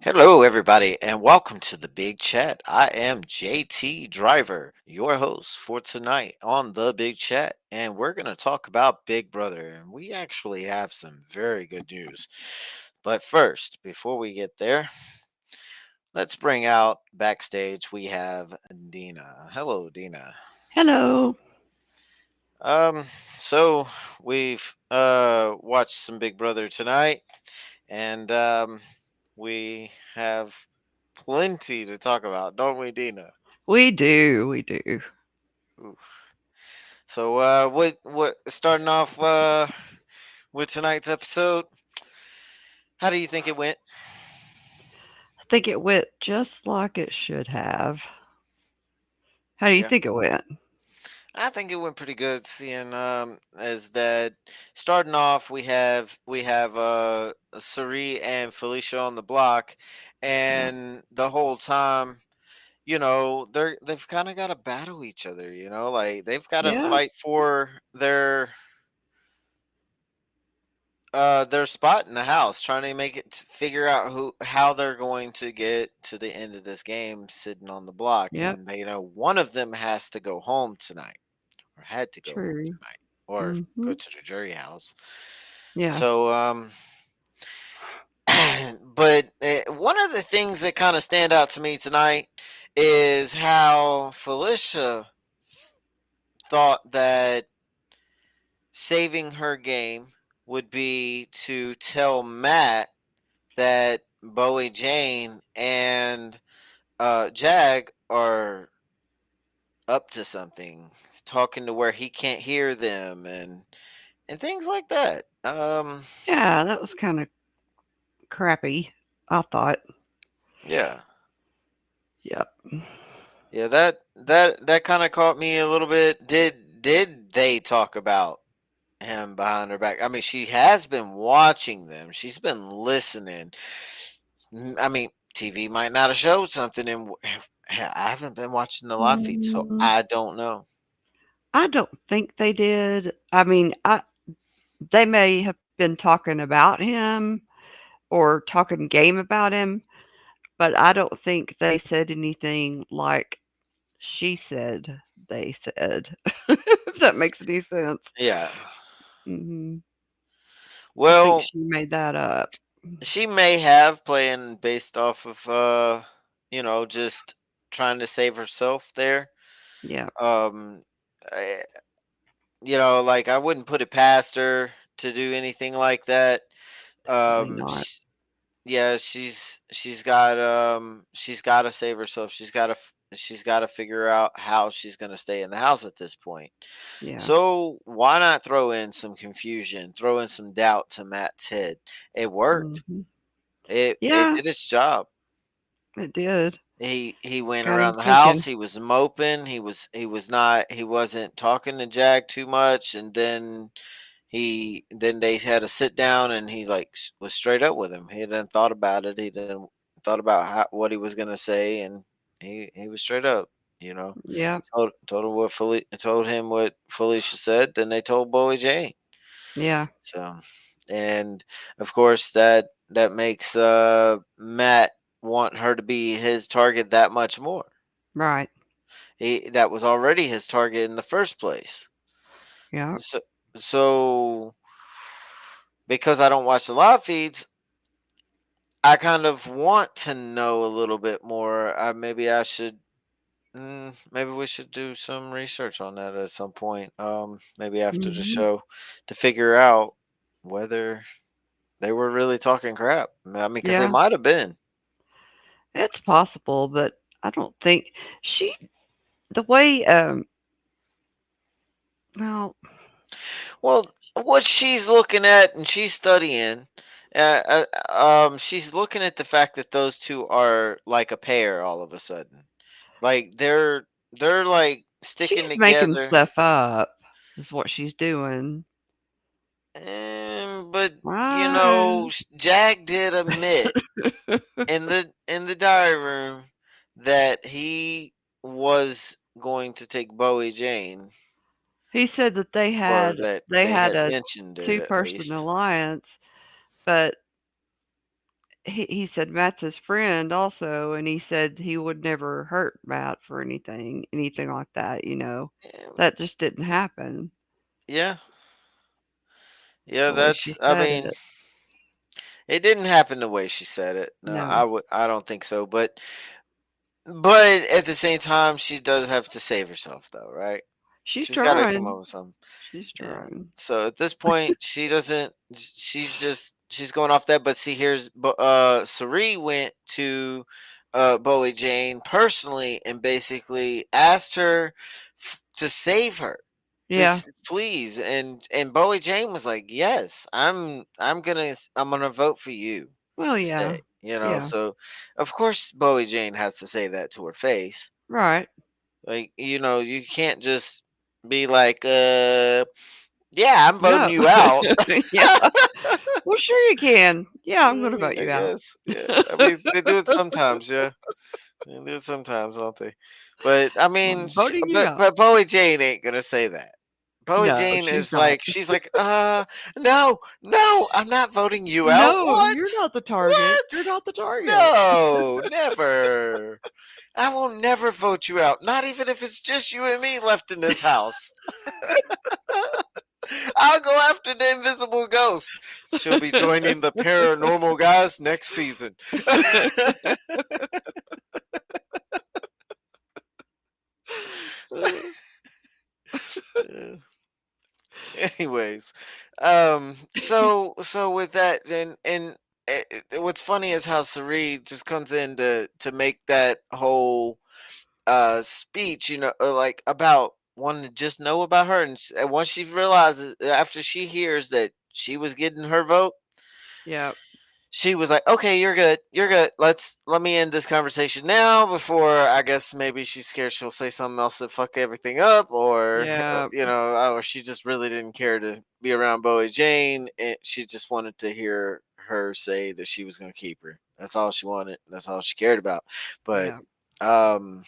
Hello, everybody, and welcome to the Big Chat. I am JT Driver, your host for tonight on the Big Chat, and we're going to talk about Big Brother. And we actually have some very good news. But first, before we get there, let's bring out backstage. We have Deana. Hello, Deana. Hello. Um, so we've watched some Big Brother tonight, and we have plenty to talk about, don't we, Deana? We do. We do. Oof. So, what? Starting off with tonight's episode, how do you think it went? I think it went just like it should have. How do you Yeah, think it went? I think it went pretty good. Seeing as that starting off, we have Cerie and Felicia on the block, Yeah. and the whole time, they've kind of got to battle each other. Like they've got to Yeah. fight for their spot in the house, trying to make it figure out how they're going to get to the end of this game sitting on the block. Yep. And one of them has to go home tonight, or had to go home True. tonight, or go Mhm. to the jury house. Yeah. So but one of the things that kind of stand out to me tonight is how Felicia thought that saving her game would be to tell Matt that Bowie Jane and Jag are up to something, talking to where he can't hear them, and things like that. Yeah. That was kind of crappy. I thought. Yeah, Yep. yeah. That kind of caught me a little bit. Did they talk about him behind her back? I mean, she has been watching them. She's been listening. I mean, TV might not have showed something, and I haven't been watching the live feed, so Mm, I don't know. I don't think they did. I mean, they may have been talking about him or talking game about him, but I don't think they said anything like she said they said. If that makes any sense. Yeah. Mhm. I think Well, she made that up. she may have playing based off of just trying to save herself there. Yeah, Um I, like I wouldn't put it past her to do anything like that. probably Um not. sh yeah, she's got to save herself. She's got to figure out how she's going to stay in the house at this point. Yeah. So why not throw in some confusion, throw in some doubt to Matt's head? It worked. Mhm. It Yeah, did its job. it did. He went Got him around the thinking. house. He was moping. He wasn't talking to Jack too much, and then he then they had a sit down, and he like was straight up with him. He didn't thought about it. He didn't thought about what he was gonna say, and he was straight up. You know, Yeah. told him what told him what Felicia said. Then they told Bowie Jane. Yeah. So, and of course that makes Matt want her to be his target that much more. Right. That was already his target in the first place. Yeah. So so because I don't watch the live feeds, I kind of want to know a little bit more. Maybe I should. Maybe we should do some research on that at some point. Maybe after the Hmm. show, to figure out whether they were really talking crap. I mean, because they Yeah. might have been. It's possible, but I don't think she the way well, Well, what she's looking at and she's studying, she's looking at the fact that those two are like a pair all of a sudden. Like they're like sticking she's making together. stuff up is what she's doing. But you know, Right. Jag did admit in the diary room that he was going to take Bowie Jane, He said that or that they they had had a mentioned it at two-person least. alliance, but he said Matt's his friend also, and he said he would never hurt Matt for anything like that, you know. Um, That just didn't happen Yeah, yeah, the way she that's. I said mean, it. it didn't happen the way she said it. No, No. I don't think so. But at the same time, she does have to save herself, though, right? She's She's got to come up trying. with something. She's Yeah. trying. So at this point, she doesn't. She's going off that. But see, here's Cerie went to Bowie Jane personally and basically asked her to save her. Yeah. Just please, and Bowie Jane was like, "Yes, I'm gonna vote for you Well, to yeah. stay." You know, Yeah. so of course Bowie Jane has to say that to her face. Right. Like, you know, you can't just be like, yeah, I'm voting No. you out. Yeah. Well, sure you can. Yeah, I'm I gonna mean, vote I you out. guess, yeah. I mean, they do it sometimes, yeah. They do it sometimes, don't they? But I mean, I'm voting you out. but Bowie Jane ain't gonna say that. Bowie No, Jane she's is not. like, she's like, no, no, I'm not voting you out. No, you're What? not the target. You're What? not the target. No, never. I will never vote you out. Not even if it's just you and me left in this house. I'll go after the invisible ghost. She'll be joining the paranormal guys next season. Anyways, so with that, what's funny is how Cerie just comes in to make that whole speech, you know, like about wanting to just know about her, and once she realizes, after she hears that she was getting her vote, Yeah. she was like, "Okay, you're good. Let me end this conversation now before, I guess maybe she's scared she'll say something else to fuck everything up, or Yeah. you know, or she just really didn't care to be around Bowie Jane, and she just wanted to hear her say that she was going to keep her. That's all she wanted. That's all she cared about. But Yeah. um,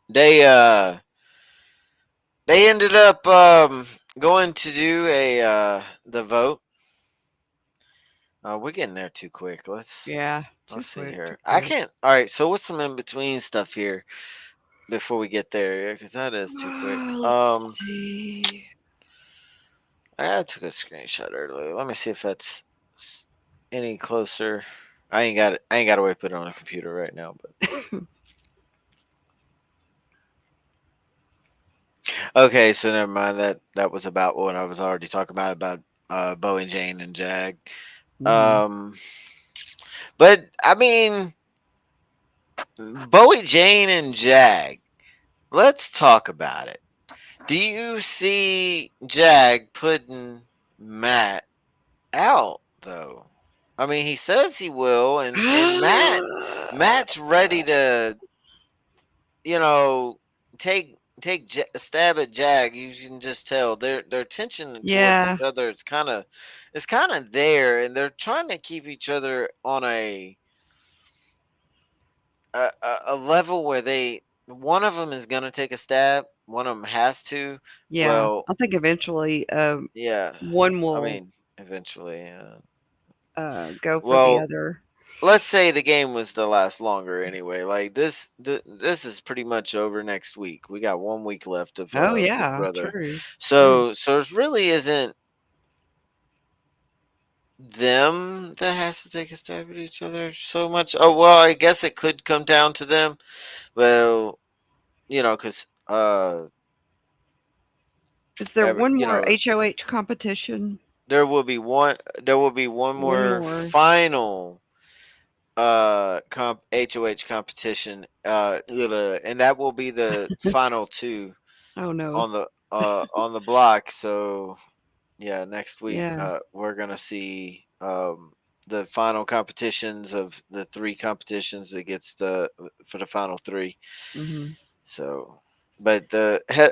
they they ended up going to do a the vote. We're getting there too quick. Yeah. Too Let's see quick. Too here. I quick. can't. All right. So what's some in between stuff here before we get there? Because that is too quick. Let's see. I took a screenshot earlier. Let me see if that's any closer. I ain't got a way to put it on a computer right now. But okay. So never mind. That was about what I was already talking about Bo and Jane and Jag. Hmm. Um, but I mean, Bowie, Jane, and Jag. Let's talk about it. Do you see Jag putting Matt out though? I mean, he says he will, and Matt's ready to, you know, take take a stab at Jag, you can just tell their tension towards Yeah, each other. It's kind of there, and they're trying to keep each other on a level where they one of them is gonna take a stab, one of them has to. yeah. Well, I think eventually, yeah, one I will mean, eventually. go for the Well, other. let's say the game was to last longer anyway. Like this is pretty much over next week. We got 1 week left of Oh Big yeah, Brother, true, true. so it really isn't them that has to take a stab at each other so much. Oh well, I guess it could come down to them. Well, because Is there every one more HOH competition? there will be one One more more. final HOH competition and that will be the final two Oh no. on the block. So yeah, next week Yeah. we're gonna see the final competitions of the three competitions that gets the for the final three. Mhm. So, but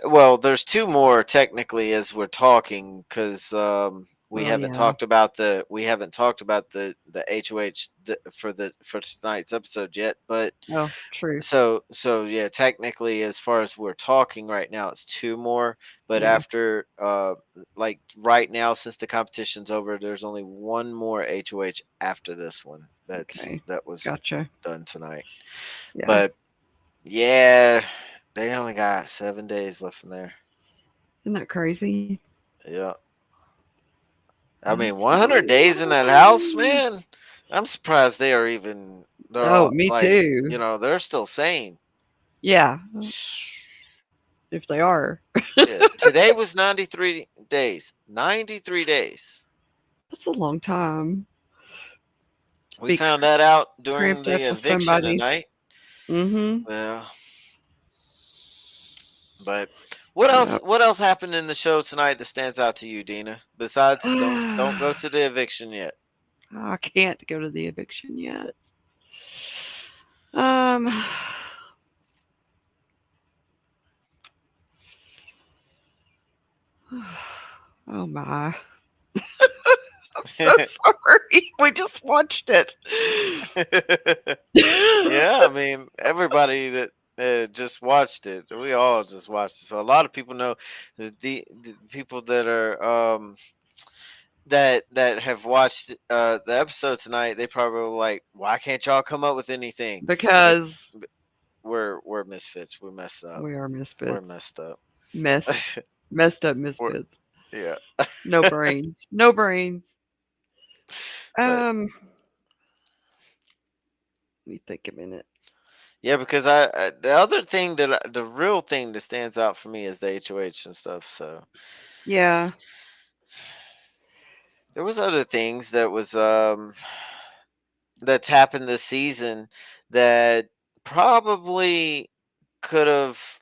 well, there's two more technically as we're talking because Well, yeah. we haven't talked about the HOH for tonight's episode yet. But Oh, true. so yeah, technically as far as we're talking right now, it's two more. But Yeah. after like right now, since the competition's over, there's only one more HOH after this one Okay. that was Gotcha. done tonight. Yeah. But yeah, they only got 7 days left in there. Isn't that crazy? Yeah. I That's mean, a 100 long days in that house, time. man. I'm surprised they are even. They're Oh, all me like, too. they're still sane. Yeah, if they are. Yeah. Today was 93 days. 93 days. That's a long time. We Be found that out during cramped up the with eviction somebody. tonight. Mhm. Well, but what else? Yep. What else happened in the show tonight that stands out to you, Deana? Besides, don't go to the eviction yet. I can't go to the eviction yet. Um. Oh my. I'm so sorry. We just watched it. Yeah, I mean, everybody that just watched it, we all just watched it. So a lot of people know the people that are that have watched the episode tonight. They probably were like, "Why can't y'all come up with anything?" Because Because we're misfits. We messed up. we are We're misfits. messed up. Mess. Messed up we're, misfits. yeah, No brains. No brains. but Let me think a minute. yeah, because the other thing the real thing that stands out for me is the HOH and stuff. So Yeah. there was other things that was that's happened this season that probably could have.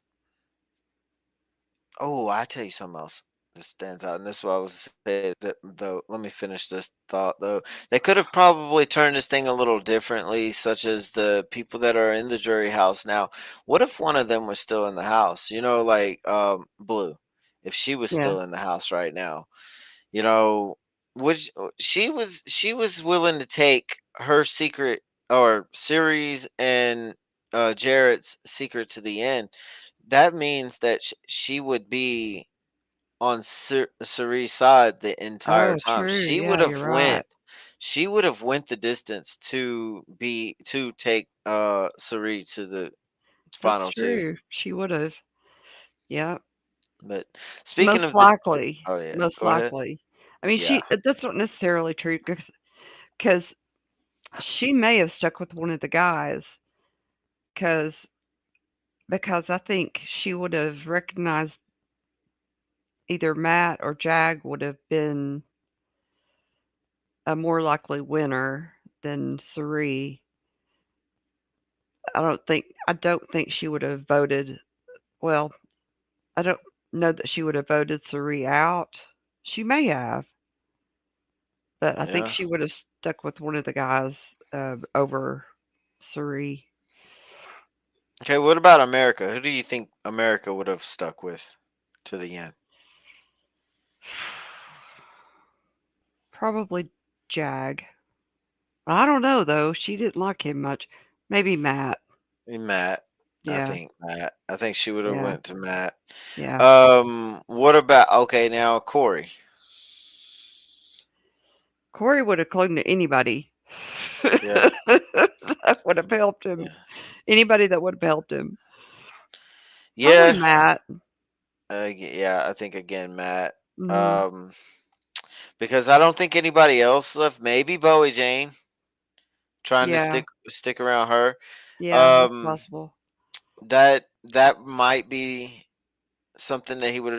Oh, I tell you something else that stands out, and this is what I was saying. Though, let me finish this thought. Though they could have probably turned this thing a little differently, such as the people that are in the jury house now. What if one of them was still in the house? Like Blue, if she was Yeah. still in the house right now, you know, which she was willing to take her secret or Cerie's and Jarrett's secret to the end. That means that she would be on Cerie's side the entire Oh, time. true. Yeah, you're right. She would have went the distance to take Cerie to the That's final two. true. She would have. Yeah. But speaking Most of the likely. oh yeah, Most go ahead. likely. I mean, Yeah. that's not necessarily true because she may have stuck with one of the guys because because I think she would have recognized either Matt or Jag would have been a more likely winner than Cerie. I don't think she would have voted. Well, I don't know that she would have voted Cerie out. She may have, but I think Yeah. she would have stuck with one of the guys over Cerie. Okay, what about America? Who do you think America would have stuck with to the end? Probably Jag. I don't know though. She didn't like him much. Maybe Matt. Matt. I Yeah, think Matt. I think she would have yeah, went to Matt. yeah. What about okay now Corey? Corey would have clung to anybody. Yeah, That would have helped him. yeah, Anybody that would have helped him. Probably yeah, Matt. yeah. I think again Matt. Hmm. Um, because I don't think anybody else left. Maybe Bowie Jane trying to Yeah, stick around her. yeah, that's Um, possible. that might be something that he would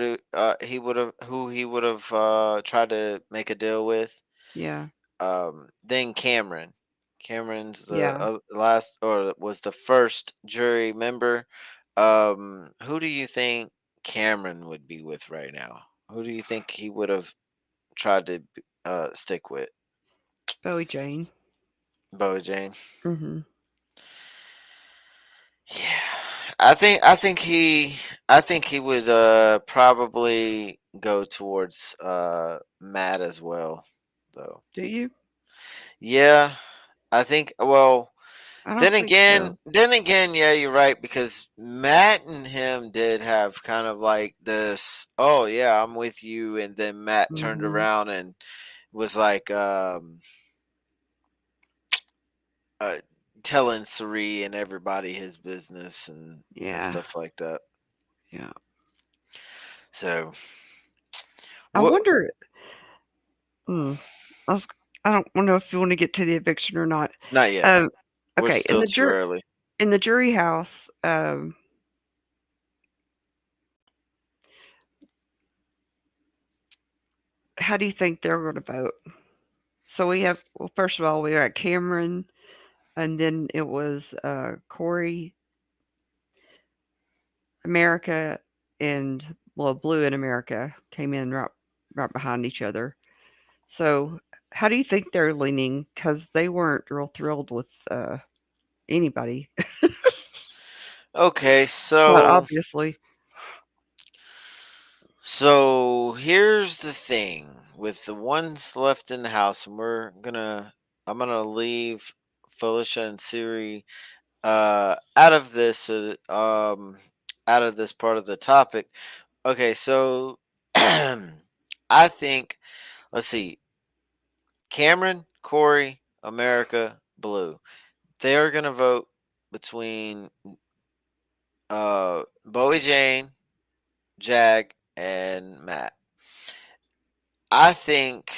have who he would have tried to make a deal with. Yeah, Then Cameron. Cameron's the yeah. last or was the first jury member. Who do you think Cameron would be with right now? Who do you think he would have tried to stick with? Bowie Jane. Bowie Jane. Hmm. Yeah, I think he would probably go towards Matt as well, though. Do you? Yeah, I think. Well, I don't think so. then again, yeah, you're right because Matt and him did have kind of like this. Oh yeah, I'm with you, and then Matt turned Hmm. around and was like uh, telling Cerie and everybody his business and Yeah, stuff like that. yeah. So I what? wonder. Hmm. I was. I don't know if you want to get to the eviction or not. Not yet. Um. We're Okay. still too early. In the jury house. How do you think they're going to vote? So we have. Well, first of all, we got Cameron, and then it was Corey, America, and well, Blue and America came in right behind each other. So how do you think they're leaning? Because they weren't real thrilled with anybody. Okay, But obviously, so here's the thing with the ones left in the house, and I'm gonna leave Felicia and Siri out of this out of this part of the topic. Okay, so I think let's see, Cameron, Corey, America, Blue. They're gonna vote between Bowie Jane, Jag, and Matt. I think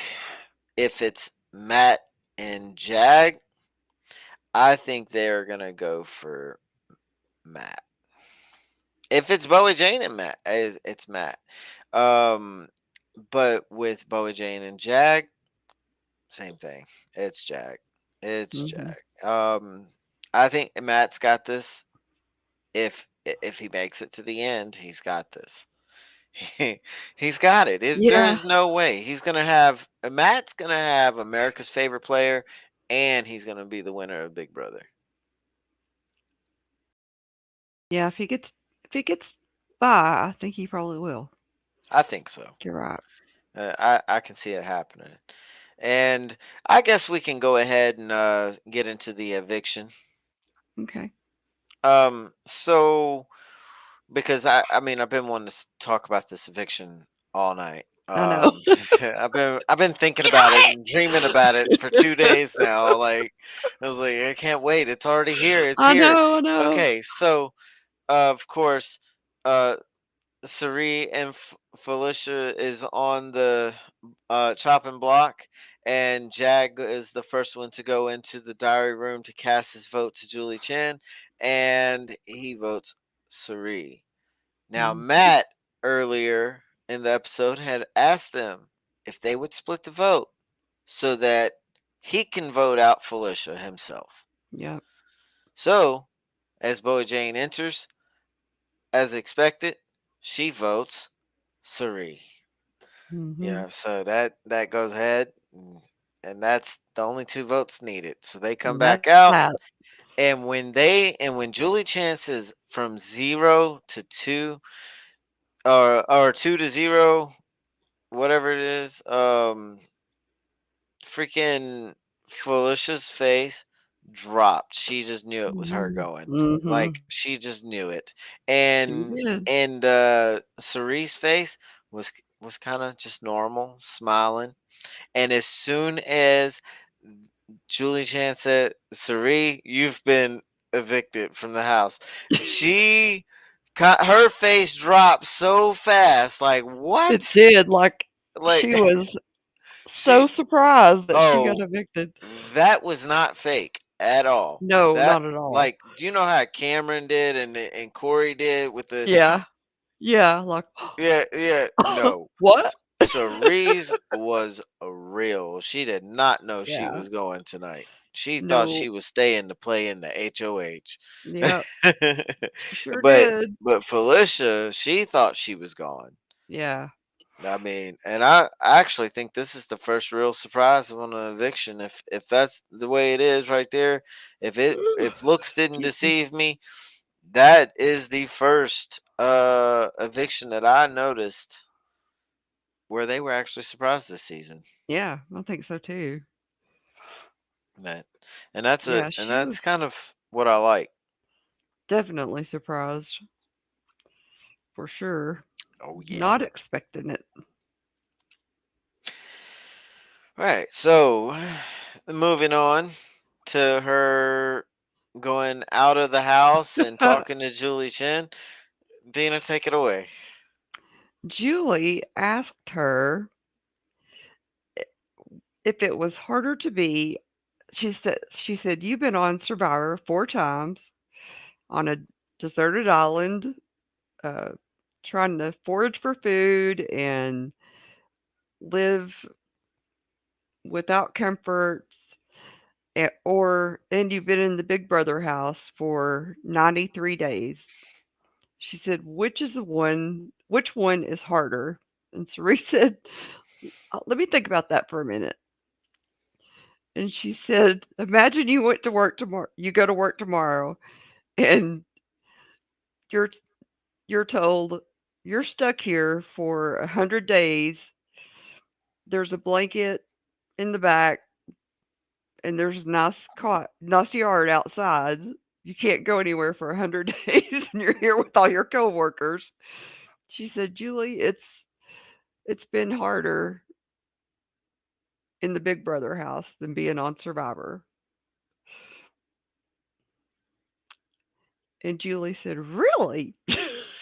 if it's Matt and Jag, I think they're gonna go for Matt. If it's Bowie Jane and Matt, it's Matt. Um, but with Bowie Jane and Jag, same thing. It's Jag. It's hmm, Jag. I think Matt's got this. If he makes it to the end, he's got this. He, he's got it. yeah, There's no way he's gonna have Matt's gonna have America's favorite player, and he's gonna be the winner of Big Brother. yeah. If he gets by, I think he probably will. I think so. You're right. I can see it happening, and I guess we can go ahead and get into the eviction. Okay. So because I mean I've been wanting to talk about this eviction all night. I know. I've been thinking about it and dreaming about it for 2 days now. Like I was like, I can't wait. It's already here. It's I here. know. I know. Okay, so of course, uh, Cerie and Felicia is on the chopping block, and Jag is the first one to go into the diary room to cast his vote to Julie Chen, and he votes Cerie. Now, Mm, Matt earlier in the episode had asked them if they would split the vote so that he can vote out Felicia himself. yep. So, as Bowie Jane enters, as expected, she votes Cerie. Hmm. So that goes ahead, and that's the only two votes needed. So they come And that's back out, that. and when Julie Chen says from 0 to 2, or 2 to 0, whatever it is. Freaking Felicia's face dropped. She just knew it was her going. Mhm. Like she just knew it. She And did. Cerie's face was kind of just normal, smiling. And as soon as Julie Chan said, Cerie, you've been evicted from the house, she her face dropped so fast. Like, It what? did, like, Like, she was so she, surprised that she got oh, evicted. that was not fake at all. No, That, not at all. like, do you know how Cameron did and Corey did with the, Yeah. Yeah, like, yeah, yeah, no. "What?" Cerise was real. She did not know she Yeah. was going tonight. She thought No. she was staying to play in the HOH. Yep, she sure but did. but Felicia, she thought she was gone. Yeah. I mean, and I actually think this is the first real surprise on an eviction. If that's the way it is right there, if looks didn't Excuse me. deceive me, that is the first eviction that I noticed where they were actually surprised this season. Yeah, I think so too. That and She was that's kind of what I like. definitely surprised, for sure. Oh yeah. Not expecting it. Right. So moving on to her going out of the house and talking to Julie Chen. Dina, take it away. Julie asked her if it was harder to be. She said, "You've been on Survivor 4 times on a deserted island, uh, trying to forage for food and live without comforts, and you've been in the Big Brother house for 93 days." She said, which one is harder?" And Cerie said, "Let me think about that for a minute." And she said, "Imagine you go to work tomorrow and you're you're told you're stuck here for 100 days. There's a blanket in the back and there's a nice yard outside. You can't go anywhere for 100 days and you're here with all your coworkers." She said, "Julie, it's been harder in the Big Brother house than being on Survivor." And Julie said, "Really?"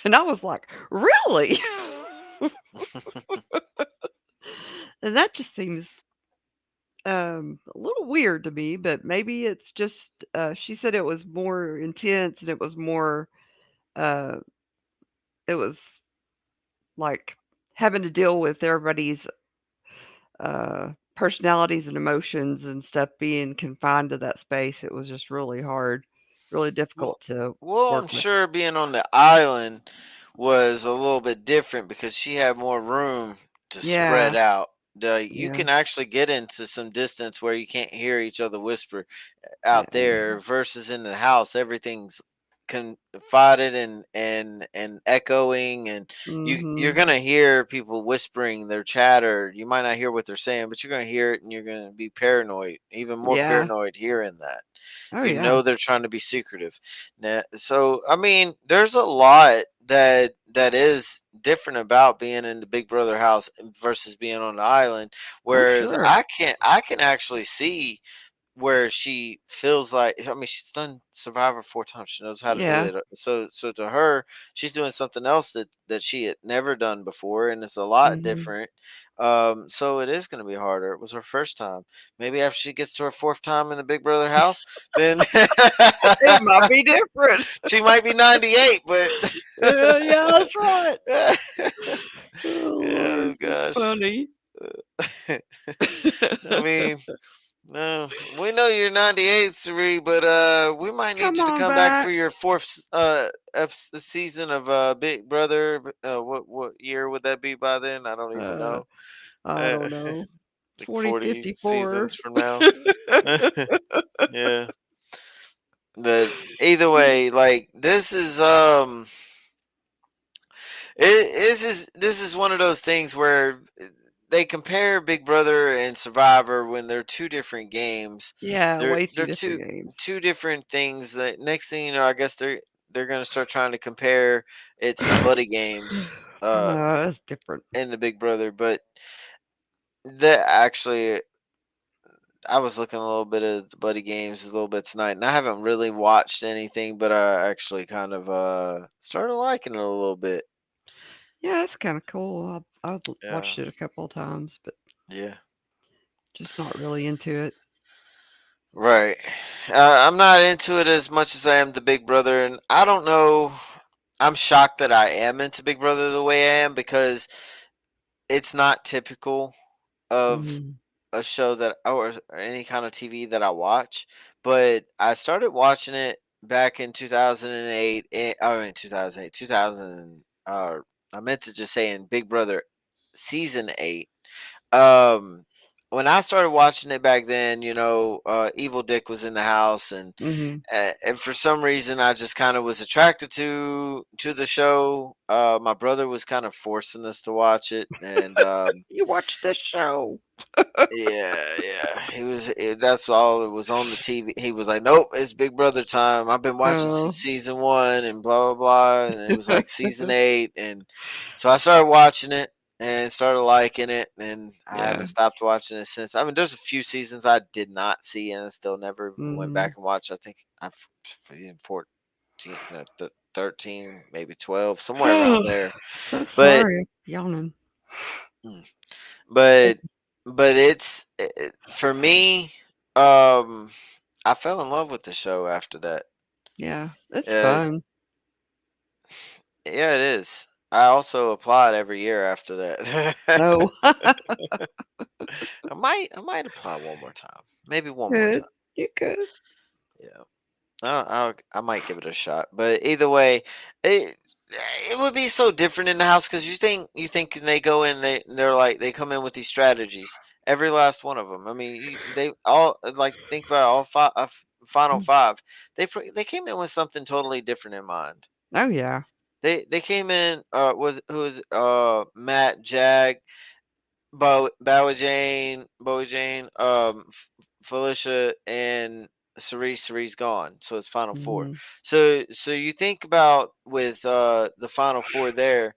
And I was like, "Really?" And that just seems a little weird to me, but maybe it's just she said it was more intense and uh it was like having to deal with everybody's personalities and emotions and stuff being confined to that space. It was just really hard, really Well, difficult to well, I'm work with. sure being on the island was a little bit different because she had more room to spread Yeah, out. You yeah, can actually get into some distance where you can't hear each other whisper out yeah. there versus in the house everything's confided and echoing, and you're Mhm. gonna hear people whispering their chatter. You might not hear what they're saying, but you're gonna hear it and you're gonna be paranoid, even more Yeah. paranoid hearing that. Oh You yeah. know they're trying to be secretive. So I mean, there's a lot that is different about being in the Big Brother house versus being on the island. Oh Whereas sure. I can actually see where she feels like, I mean, she's done Survivor 4 times. She knows how to do Yeah. it. So to her, she's doing something else that she had never done before, and it's a lot Mhm. different. So it is going to be harder. It was her first time. Maybe after she gets to her fourth time in the Big Brother house, then It might be different. she might be 98, but Yeah, that's right. Oh oh Lord, that's gosh. funny. I mean, no, we know you're 98, Cerie, but we might need Come you to on come back for back. your fourth season of Big Brother. What year would that be by then? I don't even Uh, know. I Uh, don't know. like 40 2054. seasons from now. Yeah, but either way, like this is this is one of those things where they compare Big Brother and Survivor when they're two different games. Yeah, They're way too they're different two games. two different things. That next thing you know, I guess they're gonna start trying to compare it to the buddy games It's different. in the Big Brother. But that actually, I was looking a little bit at the buddy games a little bit tonight, and I haven't really watched anything, but I actually kind of started liking it a little bit. Yeah, it's kind of cool. I've Yeah, watched it a couple of times, but yeah. just not really into it. Right. I'm not into it as much as I am the Big Brother, and I don't know. I'm shocked that I am into Big Brother the way I am because it's not typical of Mhm. a show that or any kind of TV that I watch. But I started watching it back in 2008. I mean 2008, 2000. I meant to just say in Big Brother season 8. Um, when I started watching it back then, Evil Dick was in the house, Mhm. and for some reason, I just kind of was attracted to the show. My brother was kind of forcing us to watch it, and You watch this show. yeah. That's all it was on the TV. He was like, "Nope, it's Big Brother time. I've been watching Oh. since season 1 and blah blah blah." And it was like season 8, and so I started watching it and started liking it, and I Yeah. haven't stopped watching it since. I mean, there's a few seasons I did not see, and I still never went back Mhm. and watched. I think I've season 14, no, 13, maybe 12, somewhere around there. So But sorry, yawning. mm, but for me, um I fell in love with the show after that. Yeah, it's uh fun. yeah, it is. I also applied every year after that. Oh, I might apply one more time, maybe one more good. time. You good? Yeah, I might give it a shot, but either way, it it would be so different in the house because you think they go in, they're like they come in with these strategies, every last one of them. I mean, they all, like, think about all five, final Mm. five. They came in with something totally different in mind. Oh yeah. They came in, was who was Matt, Jag, Bowie Jane, Felicia, and Cerie. Cerie's gone, so it's final four. Mhm. So you think about with the final four there,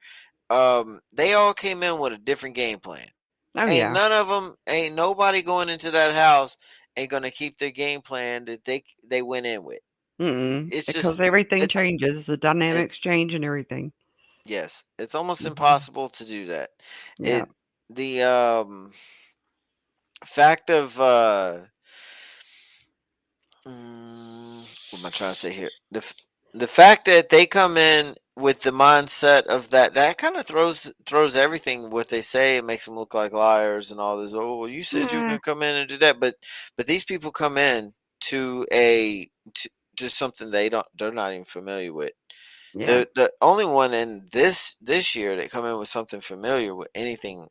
they all came in with a different game plan. Oh Ain't yeah. none of them, ain't nobody going into that house ain't gonna keep their game plan that they went in with. It's Because just everything it changes, the dynamics it's change and everything. yes, it's almost Mhm. impossible to do that. Yeah. It the fact of what am I trying to say here? The fact that they come in with the mindset of that kind of throws everything. What they say, it makes them look like liars and all this. Oh, well, you said you were Eh, gonna come in and do that, but these people come in to a to something they're not even familiar with. yeah. The only one in this year that come in with something familiar with anything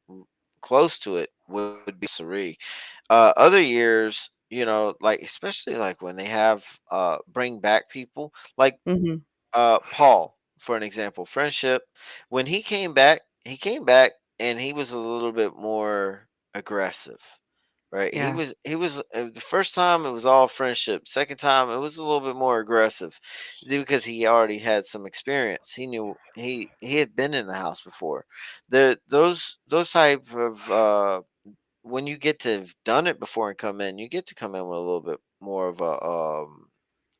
close to it would be Cerie. Other years, like especially like when they have bring back people like Mhm. Paul, for an example, friendship. When he came back and he was a little bit more aggressive. Right, Yeah. he was the first time it was all friendship. Second time it was a little bit more aggressive, because he already had some experience. He knew he had been in the house before. Those type of when you get to have done it before and come in, you get to come in with a little bit more of a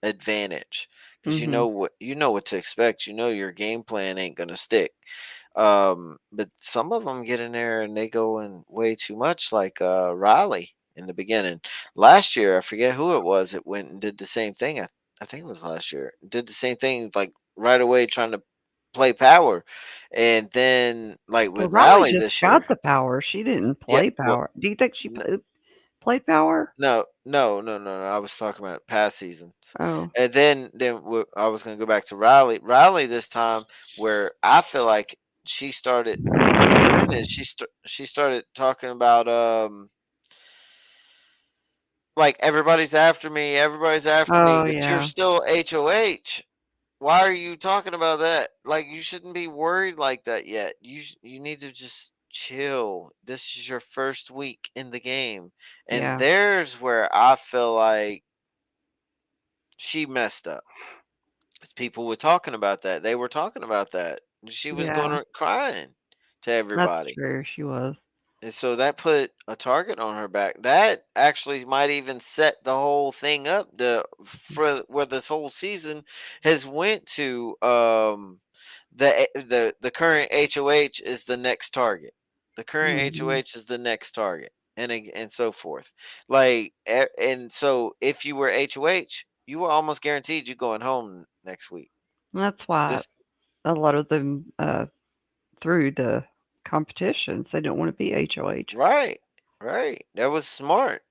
advantage because Mhm. you know what to expect. You know your game plan ain't gonna stick. But some of them get in there and they go in way too much, like Riley in the beginning. Last year, I forget who it was. It went and did the same thing. I think it was last year. Did the same thing like right away, trying to play power, and then like Well, with Riley Riley just this got year. the power. She didn't Yeah, play well, power. Do you think she played power? no, no, no, no, no. I was talking about past seasons, Oh. and then I was going to go back to Riley. Riley this time, where I feel like she started. Here it is. She started talking about like everybody's after me, Oh but you're yeah. still HOH. why are you talking about that? Like, you shouldn't be worried like that yet. You need to just chill. This is your first week in the game, and Yeah. there's where I feel like she messed up. 'Cause people were talking about that. They were talking about that. She was going Yeah. to crying to That's everybody. true. She was. And so that put a target on her back. That actually might even set the whole thing up for where this whole season has went to. The current HOH is the next target. The current Mhm. HOH is the next target, and so forth. And so if you were HOH, you were almost guaranteed you going home next week. That's why This a lot of them, through the competitions, they don't wanna be HOH. right, right. That was smart.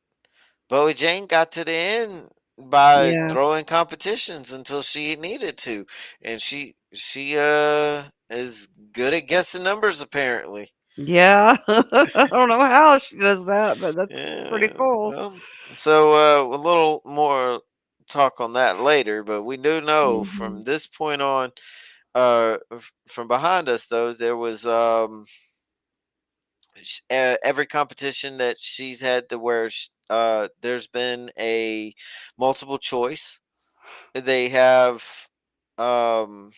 Bowie Jane got to the end by Yeah. throwing competitions until she needed to, and she is good at guessing numbers apparently. Yeah. I don't know how she does that, but that's pretty Yeah, cool. well, so a little more talk on that later, but we do know from Mhm. this point on, from behind us though, there was every competition that she's had to where there's been a multiple choice. They have um,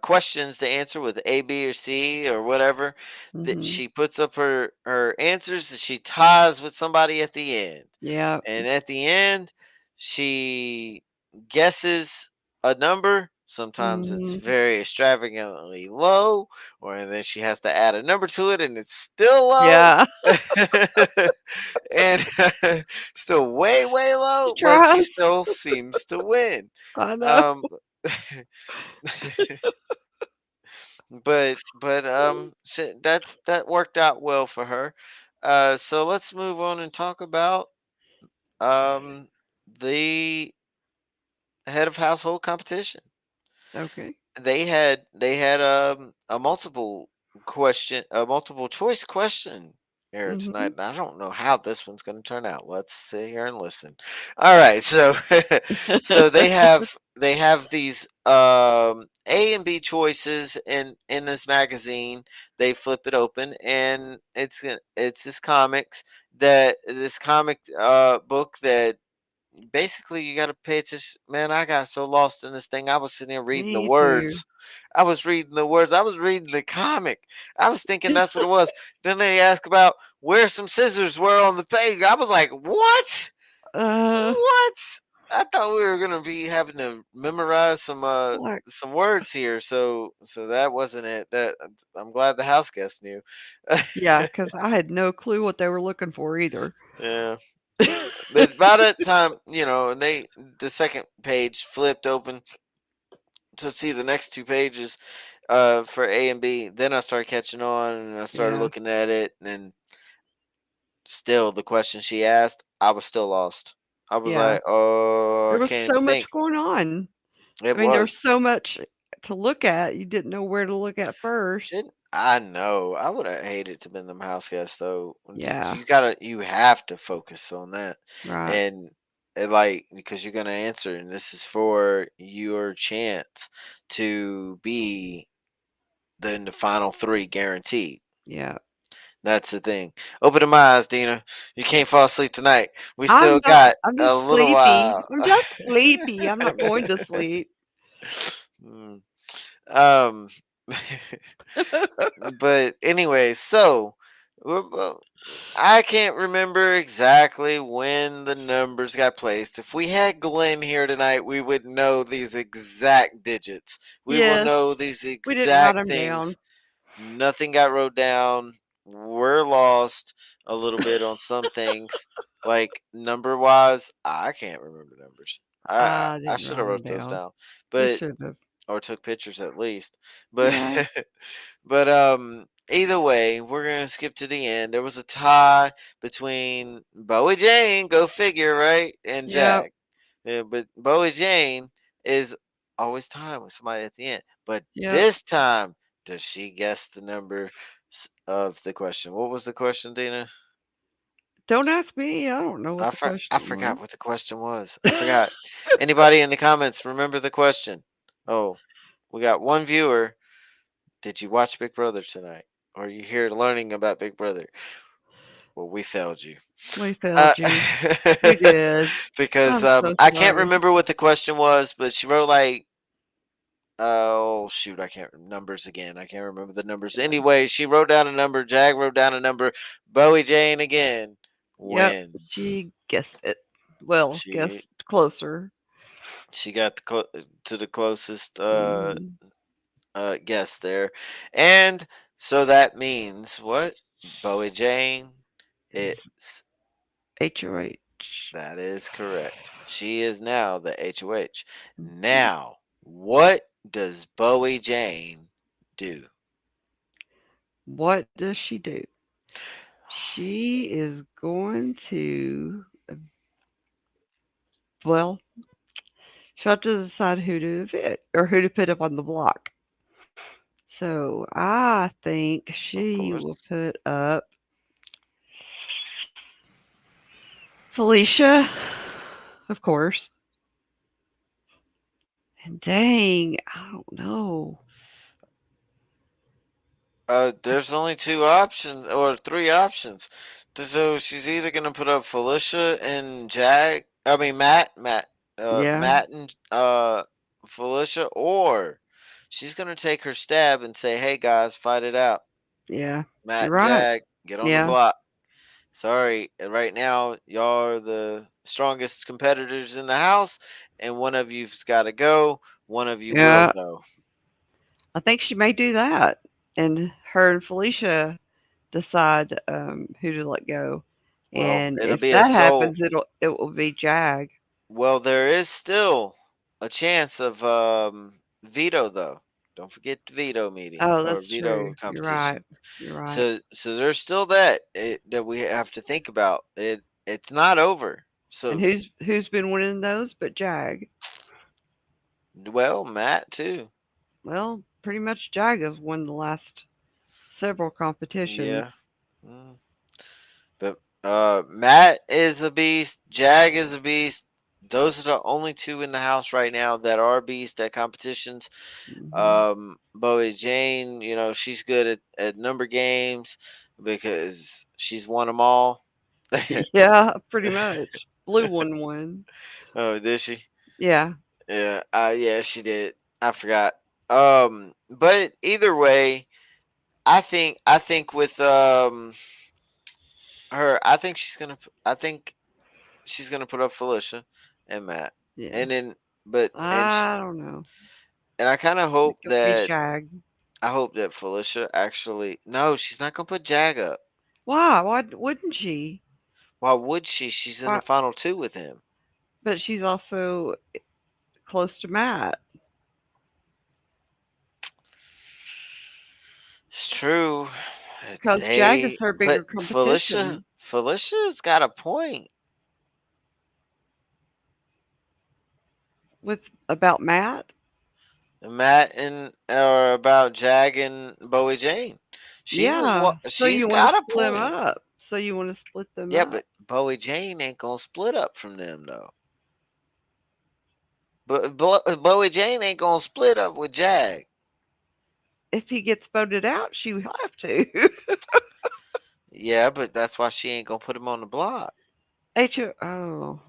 questions to answer with A, B, or C or whatever. That Mhm. she puts up her answers. And she ties with somebody at the end, Yep. and at the end, she guesses a number. Sometimes it's Mhm. very extravagantly low, or then she has to add a number to it, and it's still low. Yeah. And still way, way She low, but she tries. still seems to win. I know. Um, that worked out well for her. So let's move on and talk about um the head of household competition. Okay. They had a multiple choice question here tonight. Mhm. And I don't know how this one's going to turn out. Let's sit here and listen. All right, so so they have these A and B choices in this magazine. They flip it open, and it's this comic book that basically you got to pay attention. Man, I got so lost in this thing. I was sitting here reading the Me too. words. I was reading the words. I was reading the comic. I was thinking that's what it was. Then they ask about where some scissors were on the page. I was like, what? Uh, What? I thought we were gonna be having to memorize like some words here. So that wasn't it. That I'm glad the house guest knew. yeah, 'cause I had no clue what they were looking for either. Yeah. But by that time, and the second page flipped open to see the next two pages for A and B. Then I started catching on, and I started Yeah. looking at it, and still the question she asked, I was still lost. I was Yeah. like, oh, There I was can't even so much think. going on. It I mean, there was was. so much to look at, you didn't know where to look at first. Didn't I know? I would have hated to been them house guests though. Yeah. You have to focus on that, Right. and like because you're gonna answer, and this is for your chance to be in the final three guaranteed. Yeah. That's the thing. Open them eyes, Deana. You can't fall asleep tonight. We I'm still not got I'm a just little sleepy. while. I'm just sleepy. I'm not going to sleep. Mm. Um, but anyway, so well, I can't remember exactly when the numbers got placed. If we had Glenn here tonight, we would know these exact digits. We will Yes, know these we didn't write exact them down. things. Nothing got wrote down. We're lost a little bit on some things, like number wise. I can't remember numbers. I I I didn't should have write them wrote those down. down, You but should have. or took pictures at least. But Yeah. but either way, we're gonna skip to the end. There was a tie between Bowie Jane, go figure, right, and Yep. Jack. Yeah, but Bowie Jane is always tied with somebody at the end. But Yep. this time, does she guess the number of the question? What was the question, Dina? Don't ask me. I don't know what the I question was. forgot what the question was. I forgot. Anybody in the comments remember the question? Oh, we got one viewer. Did you watch Big Brother tonight? Or are you here learning about Big Brother? Well, we failed you. We Uh, failed you. We did. because I'm so I can't sorry. remember what the question was, but she wrote like, oh shoot, I can't numbers again. I can't remember the numbers. Anyway, she wrote down a number. Jag wrote down a number. Bowie Jane again Yep, wins. she guessed it. Well, She guessed closer. she got to the closest Mhm. guess there, and so that means what? Bowie Jane Is is. HOH. That is correct. She is now the HOH. Mhm. Now, what does Bowie Jane do? What does she do? She is going to, well, she'll have to decide who to evict or who to put up on the block. So I think Of she will course. put up Felicia, of course. And dang, I don't know. There's only two options or three options. So she's either gonna put up Felicia and Jag. I mean Yeah, Matt and Felicia, or she's gonna take her stab and say, "Hey guys, fight it out. yeah, Matt you're and right. Jag, get on the Yeah, block." Sorry, right now y'all are the strongest competitors in the house, and one of you's got to go. One of you will yeah. go. I think she may do that, and her and Felicia decide who to let go. Well, And it'll if be a that soul. happens, it will be Jag. Well, there is still a chance of veto, though. Don't forget the veto meeting Oh, or that's true. veto You're right. competition. You're right. So there's still that that we have to think about. It's not over. And So who's been winning those but Jag? well, Matt too. Well, pretty much Jag has won the last several competitions. Yeah. Mm. But Matt is a beast. Jag is a beast. Those are the only two in the house right now that are beast at competitions. Hmm. Bowie Jane, she's good at number games because she's won them all. Yeah, pretty much. Blue won one. Oh, did she? Yeah, Yeah, yeah, she did. I forgot. But either way, I think with her, I think she's gonna put up Felicia and Matt, yeah. and then but I don't know. and I kind of It hope could be that Jag. Felicia actually no, she's not gonna put Jag up. Why? Why wouldn't she? Why would she? She's in the Why? final two with him. But she's also close to Matt It's true. because Jag is her But bigger competition Felicia's got a point. with about Matt. Matt and or about Jag and Bowie Jane. Yeah. So She's you want to got a split them point. up? So you want to split them Yeah, up? but Bowie Jane ain't gonna split up from them though. But Bowie Jane ain't gonna split up with Jag. If he gets voted out, she would have to. Yeah, but that's why she ain't gonna put him on the block. H. Oh,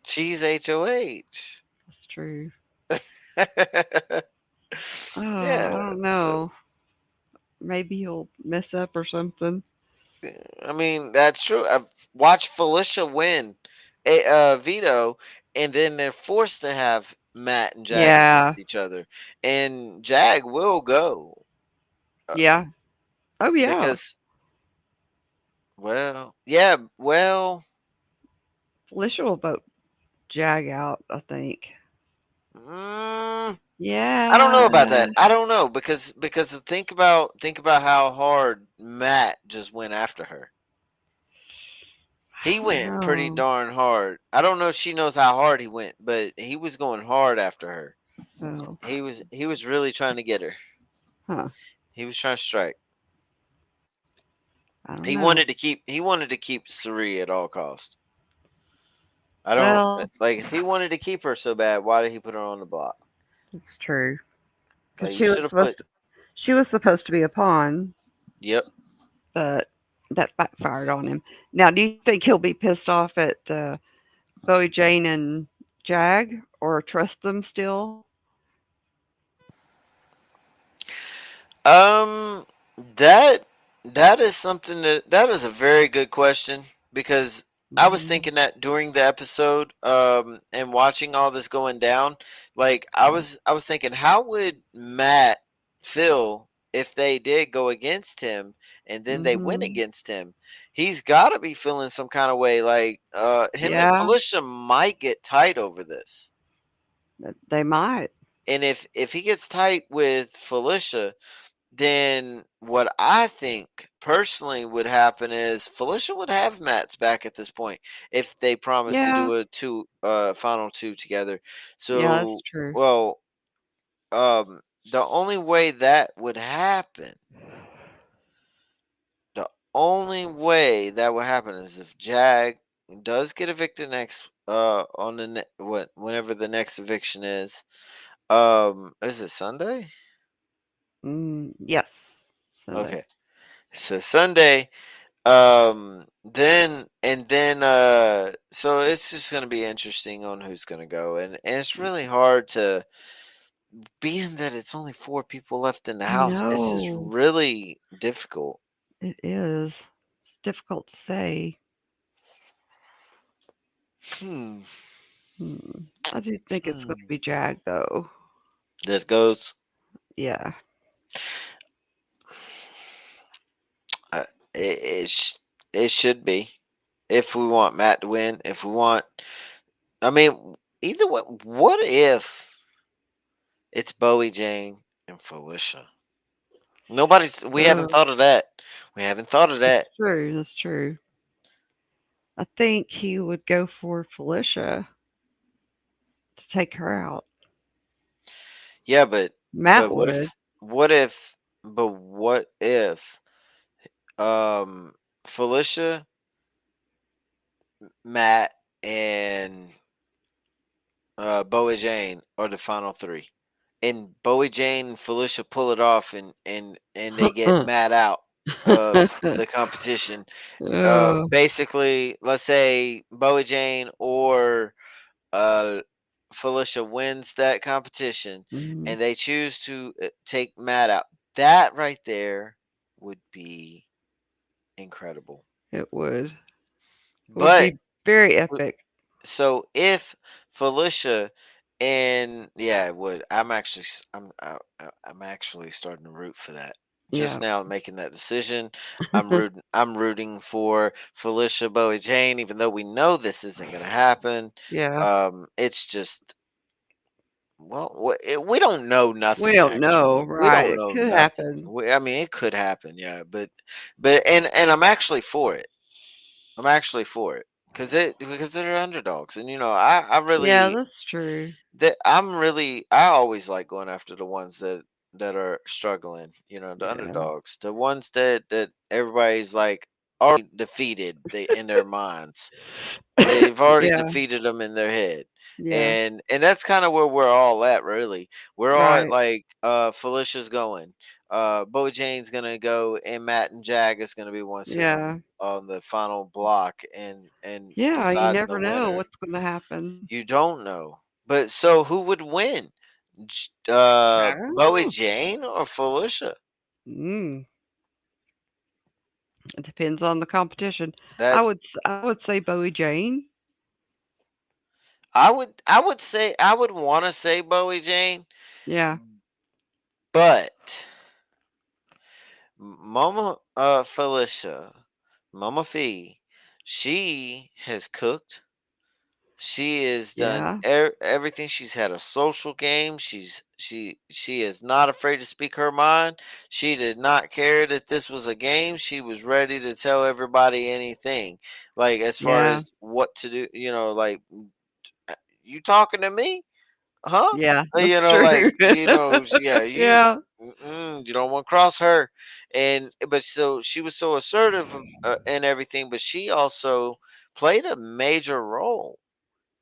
She's HOH. that's true. Oh, I Yeah, don't so know. Maybe he'll mess up or something. I mean that's true. I've watched Felicia win a veto, and then they're forced to have Matt and Jag against Yeah. each other, and Jag will go Yeah. Oh, yeah. because well, yeah, well, Felicia will vote Jag out, I think. mm, I don't know about Yeah. that. I don't know because think about how hard Matt just went after her. He I don't went pretty know. darn hard. I don't know if she knows how hard he went, but he was going hard after her. Oh, He was really trying to get her. huh. He was trying to strike. I don't He know. wanted to keep Cerie at all costs. I don't Well, like if he wanted to keep her so bad, why did he put her on the block? it's true because Like you should have put she was supposed to be a pawn, yep. but that backfired on him. Now, do you think he'll be pissed off at Bowie Jane and Jag, or trust them still? Um, that that is something that is a very good question because I was Hmm. thinking that during the episode, and watching all this going down, like I was thinking, how would Matt feel if they did go against him and then they went Hmm. against him? He's got to be feeling some kind of way. Like, him and Yeah, Felicia might get tight over this, they might. and if he gets tight with Felicia, then what I think personally would happen is Felicia would have Matt's back at this point if they promise to Yeah, do a final two together. yeah, that's So, true. well, the only way that would happen, the only way that would happen is if Jag does get evicted next on the whenever the next eviction is it Sunday? Yes, Sunday. Okay. So Sunday. Then and then so it's just gonna be interesting on who's gonna go, and it's really hard to, being that it's only four people left in the I house. This is know really difficult. it is. It's difficult to say. Hmm. I do think it's going to Hmm. be Jag, though. This goes. Yeah. Uh, it should be if we want Matt to win. If we want, I mean, either way. What if it's Bowie Jane and Felicia? We haven't Oh, thought of that. We haven't thought of that. that's true. That's true. I think he would go for Felicia to take her out. Yeah, Matt but would. what if what if um Felicia, Matt, and Bowie Jane are the final three, and Bowie Jane and Felicia pull it off, and they get Matt out of the competition. Oh, Basically, let's say Bowie Jane or uh, Felicia wins that competition, mm, and they choose to take Matt out. That right there would be incredible. it would. It would But be very w- epic. so if Felicia and yeah, it would. I'm actually starting to root for that. Just Yeah. now making that decision, I'm rooting for Felicia Bowie Jane, even though we know this isn't going to happen. Yeah. It's just, well, we don't know We nothing don't know, actually. We right? don't It know could nothing. happen. I mean, it could happen, yeah, but and I'm actually for it. I'm actually for it because they're underdogs, and I Yeah, really that's true. I always like going after the ones that are struggling. The Yeah. underdogs, the ones that everybody's like already defeated in their minds. They've already Yeah. defeated them in their head. Yeah. And that's kind of where we're all at, really. We're all at, Right. like, Felicia's going. Bo Jane's gonna go, and Matt and Jag is gonna be one sitting Yeah. on the final block and Yeah, you deciding the never know winner. what's gonna happen. You don't know. But so who would win? I don't Bowie know. Jane or Felicia? Mm, it depends on the competition. That I would say Bowie Jane. I would say I would want to say Bowie Jane, Yeah. but Mama Felicia, Mama Fee, she has cooked. She has done Yeah. everything. She's had a social game. She is not afraid to speak her mind. She did not care that this was a game. She was ready to tell everybody anything, like as far Yeah. as what to do. Like, you talking to me? huh? Yeah, You that's know, like true. yeah, you Yeah, you don't want to cross her, and but so she was so assertive and everything, but she also played a major role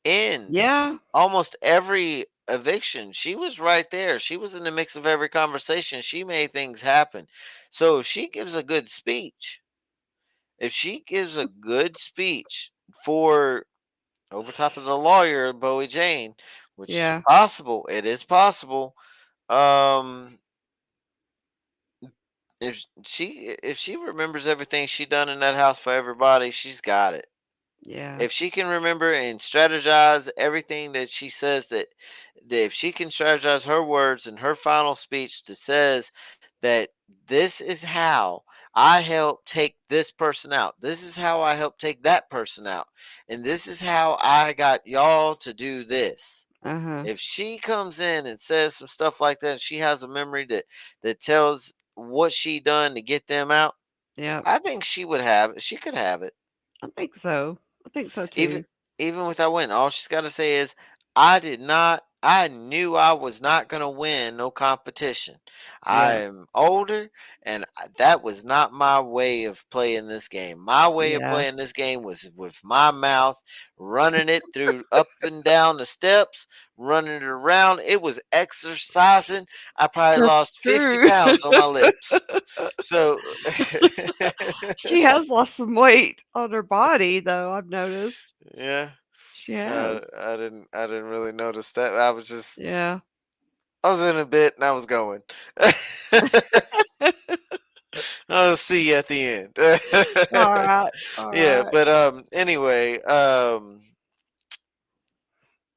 in yeah, almost every eviction. She was right there. She was in the mix of every conversation. She made things happen. So if she gives a good speech, if she gives a good speech for over top of the lawyer Bowie Jane, which is yeah, possible, it is possible. Um, if she remembers everything she done in that house for everybody, she's got it. yeah, If she can remember and strategize everything that she says, that if she can strategize her words and her final speech that says that this is how I help take this person out, this is how I help take that person out, and this is how I got y'all to do this. uh-huh, If she comes in and says some stuff like that, and she has a memory that tells what she done to get them out, yep. I think she would have it. She could have it. I think so. I think so Even too. even without winning, all she's got to say is, "I did not. I knew I was not gonna win no competition. I Yeah, am older, and that was not my way of playing this game. My way of yeah. playing this game was with my mouth, running it through up and down the steps, running it around. It was exercising. I probably That's lost 50 true. pounds on my lips. So." She has lost some weight on her body, though, I've noticed. Yeah. She has. I didn't really notice that. Yeah. I was in a bit and I was going. I'll see you at the end. Alright, Yeah, alright. but anyway,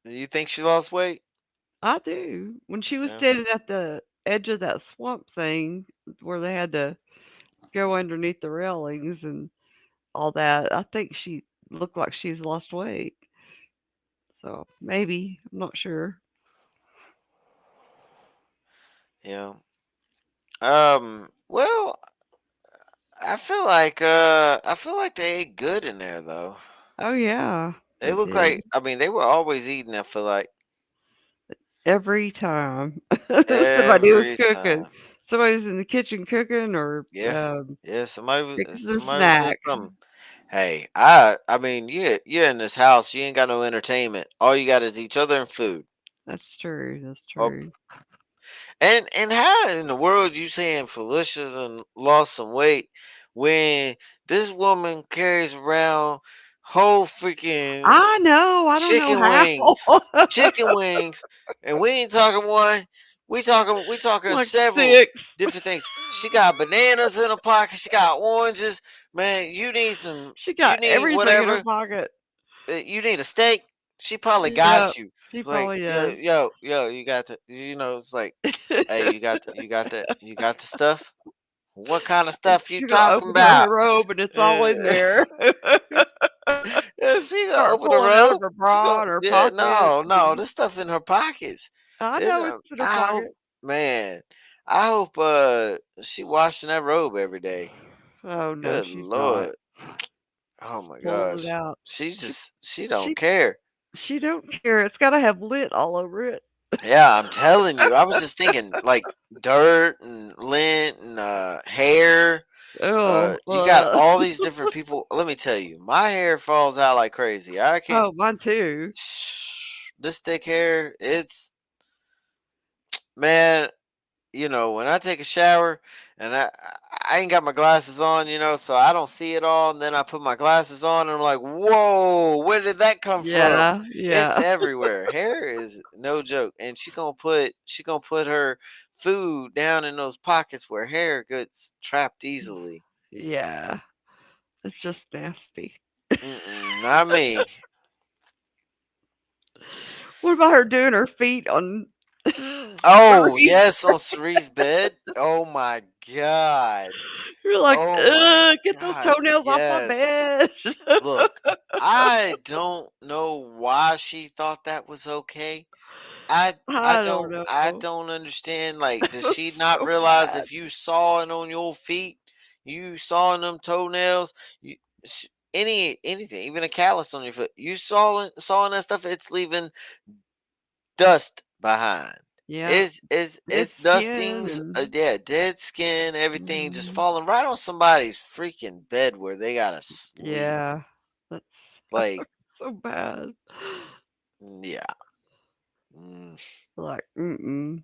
you think she lost weight? I do. When she was Yeah. standing at the edge of that swamp thing where they had to go underneath the railings and all that, I think she looked like she's lost weight. So maybe, I'm not sure. Yeah. Well, I feel like they ate good in there though. Oh yeah, They they look did. like, I mean, they were always eating, I feel like, Every time somebody was every cooking. time. Somebody was in the kitchen cooking or Yeah. Yeah, fixing a somebody was doing snack. something. Hey, I mean, you're in this house. You ain't got no entertainment. All you got is each other and food. That's true. That's Oh, true. and how in the world you saying Felicia done lost some weight when this woman carries around whole freaking I know. I don't know chicken how. wings, chicken wings, and we ain't talking one. We talking Like several 6. different things. She got bananas in her pocket. She got oranges. Man, you need some. She You got need everything in her whatever. pocket. You need a steak. She probably Yeah, got you. she Like, probably yo, does. yo, yo, you got the. It's like, hey, you got the stuff. What kind of stuff you She's gonna talking open her about? robe and it's all in Uh, there. yeah, she gonna Start open the pulling out of robe. her She bra gonna, and her yeah, pockets no, no, and this stuff in her pockets. I know it's in her I hope, pocket. man, I hope she washing that robe every day. Oh no, Good she's not. lord. Oh my Pulling it gosh. out. She She don't she care. she don't care. It's gotta have lint all over it. Yeah, I'm telling you. I was just thinking like dirt and lint and hair. Oh, You got all these different people. Let me tell you, my hair falls out like crazy. I can't. oh, mine too. This thick hair, it's, man. When I take a shower and I ain't got my glasses on, so I don't see it all. And then I put my glasses on and I'm like, whoa, where did that come from? Yeah, It's yeah, everywhere. Hair is no joke. And she gonna put her food down in those pockets where hair gets trapped easily. yeah. It's just nasty. Mm-mm, not me. What about her doing her feet on Oh Cerise? yes, on Cerie's bed. Oh my god. You're like, Oh my get those god. toenails off my Yes. bed. Look, I don't know why she thought that was okay. I I don't don't I know. don't understand. Like, does It's she not so realize bad. if you saw it on your feet, you saw in them toenails, you, anything, even a callus on your foot, you saw in that stuff, it's leaving dust behind. Yeah. It's Dead skin dustings, and yeah, dead skin, everything just mhm. falling right on somebody's freaking bed where they gotta sleep. Yeah. That's Like, so bad. yeah. Mm. Like, mm-mm.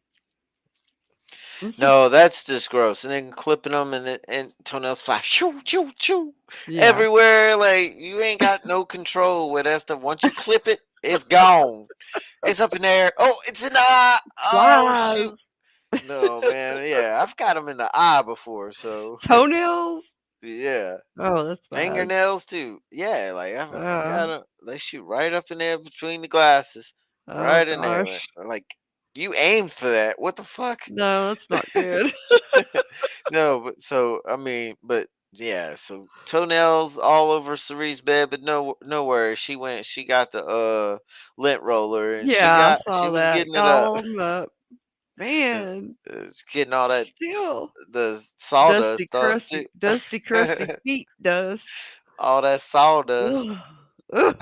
This is No, that's just gross. And then clipping them and toenails fly, choo, choo, choo, yeah. everywhere. Like, you ain't got no control with that stuff. Once you clip it, it's gone. It's up in there. Oh, it's in the eye. Oh, shoot. Flies. No, man. Yeah, I've got them in the eye before. So, Toenails? yeah. Oh, that's bad. Fingernails, too. Yeah, like, I've Uh, got them. They shoot right up in there between the glasses. oh Right in there, man. gosh. Like, you aimed for that. What the fuck? No, that's not good. No, but so I mean, but yeah, so toenails all over Cerie's bed, but no worries. She got the lint roller and Yeah, I she saw was that. getting it Got up. all of 'em up. And, Man, getting all that still the sawdust up too. dusty, crusty feet dust. All that sawdust. Ugh. Ugh.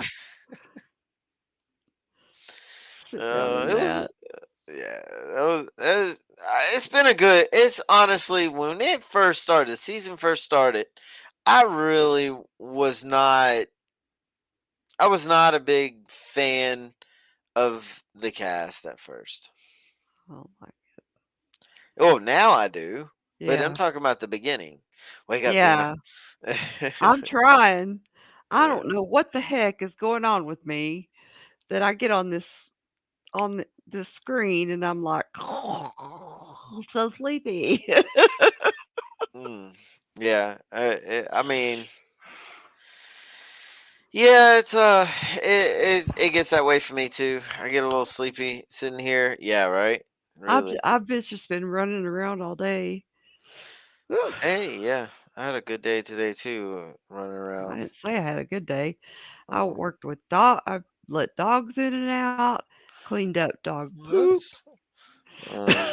Sit down on It was that. yeah, it's been a good. It's honestly when it first started, the season first started, I really was not I was not a big fan of the cast at first. Oh my. Oh, now I do. But I'm Yeah. talking about the beginning. Wake up, Deana. Yeah. I'm trying. I Yeah. don't know what the heck is going on with me that I get on this screen and I'm like, I'm so sleepy. Mm. Yeah. I mean, yeah, it gets that way for me too. I get a little sleepy sitting here. Yeah, right. Really. I've just been running around all day. Whew. Hey, yeah. I had a good day today too, running I around. didn't say I had a good day. I Oh, worked with I let dogs in and out, cleaned up dog poop that's um,